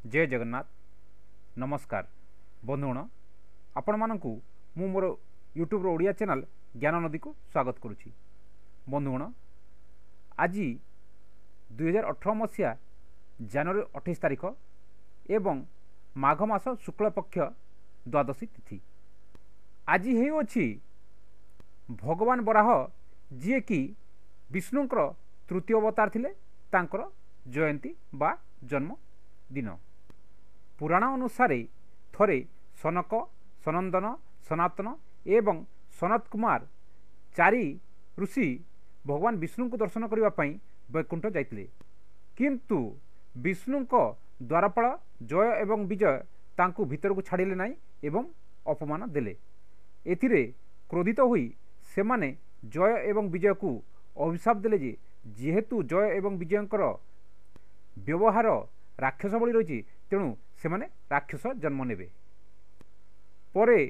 जय जगन्नाथ नमस्कार बंधुगण आपण मानकु मु मोर यूट्यूब ओडिया चैनल ज्ञान नदी को स्वागत करुच्ची। बंधुगण आज 2018 मसीहा जनवरी 28 तारिख एवं माघ मास शुक्ल पक्ष द्वादशी तिथि। आज हेउछि भगवान बराह जी कि विष्णुंकर तृतीय अवतार थिले तांकर जयंती बा जन्म दिन। पुराण अनुसार थरे सनक सनंदन सनातन एवं सनत कुमार चारि ऋषि भगवान विष्णु को दर्शन करने वैकुंठ जाइतिले, किंतु विष्णु द्वारपाल जय एवं विजय तांकु भीतर को छाड़िले नहीं एवं अपमान देले। एथिरे क्रोधित होई सेमाने जय एवं विजय को अभिशाप देले जे जेहेतु जय एवं विजयंकर व्यवहार राक्षस भली रही तेणु सेमाने राक्षस जन्म नेबे। परे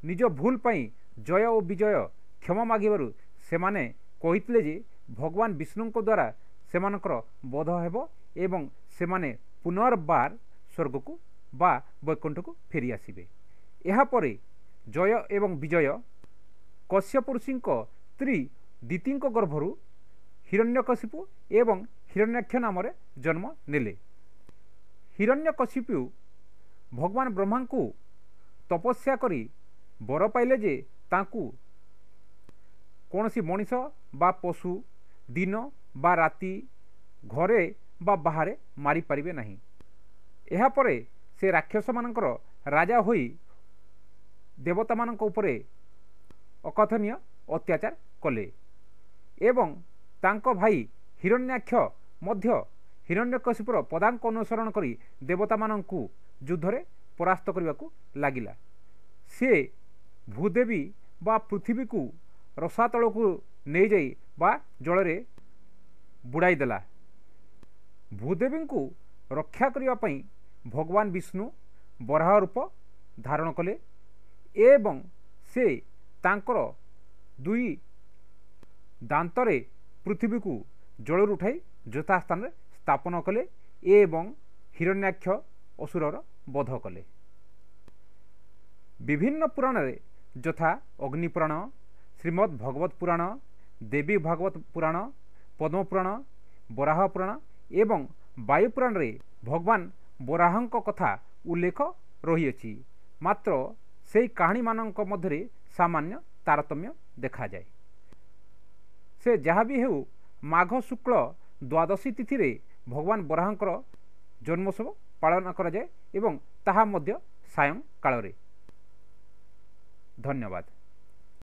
निज भूल पाई जय और विजय क्षमा मागिबारु सेमाने कहितले जे भगवान विष्णु द्वारा सेमानकर वध हेबो एवं सेमाने पुनर्बार स्वर्ग को बा वैकुंठ को फेरी आसिबे। एहा परे जय एवं विजय कश्यप ऋषिंक स्त्री दिति गर्भरु हिरण्यकशिपु एवं हिरण्याक्ष नाम जन्म नेले। हिरण्यकशिपु भगवान ब्रह्मा को तपस्या करी वर पाइले जे तांकु कौनसी मनीष बा पशु दिन बा राति घरे बा बाहरे मारी पारिबे नहीं। एहा परे से राक्षस मानकर राजा होई देवता मानक उपरे अकथनीय अत्याचार कले एवं तांको भाई हिरण्याक्ष मध्य हिरण्यकशिपुर पदांक अनुसरण करी देवता मानंकु युद्धरे परास्त करने को लागिला। से भूदेवी बा पृथ्वी को रसातल को नहीं जाई बा जलरे बुड़ाई देला। भूदेवी को रक्षा करने पई भगवान विष्णु बराह रूप धारण कले एवं से तांकर दुई दांतरे पृथ्वी को जलर उठाई यथास्थान स्थापन कले एवं हिरण्याक्ष असुरर वध कले। विभिन्न पुराण यथा अग्निपुराण श्रीमद् भगवत पुराण देवी भागवत पुराण पद्म पुराण बराह पुराण एवं वायु पुराण रे भगवान बराहंक कथा उल्लेख रही। मात्र से कहानी मानक मध्य सामान्य तारतम्य देखा जाए। से जहाँ भी हेउ माघ शुक्ल द्वादशी तिथि रे भगवान बराहंकर जन्मोत्सव पालन करा जाए एवं ताहा मध्य सायं काल रे। धन्यवाद।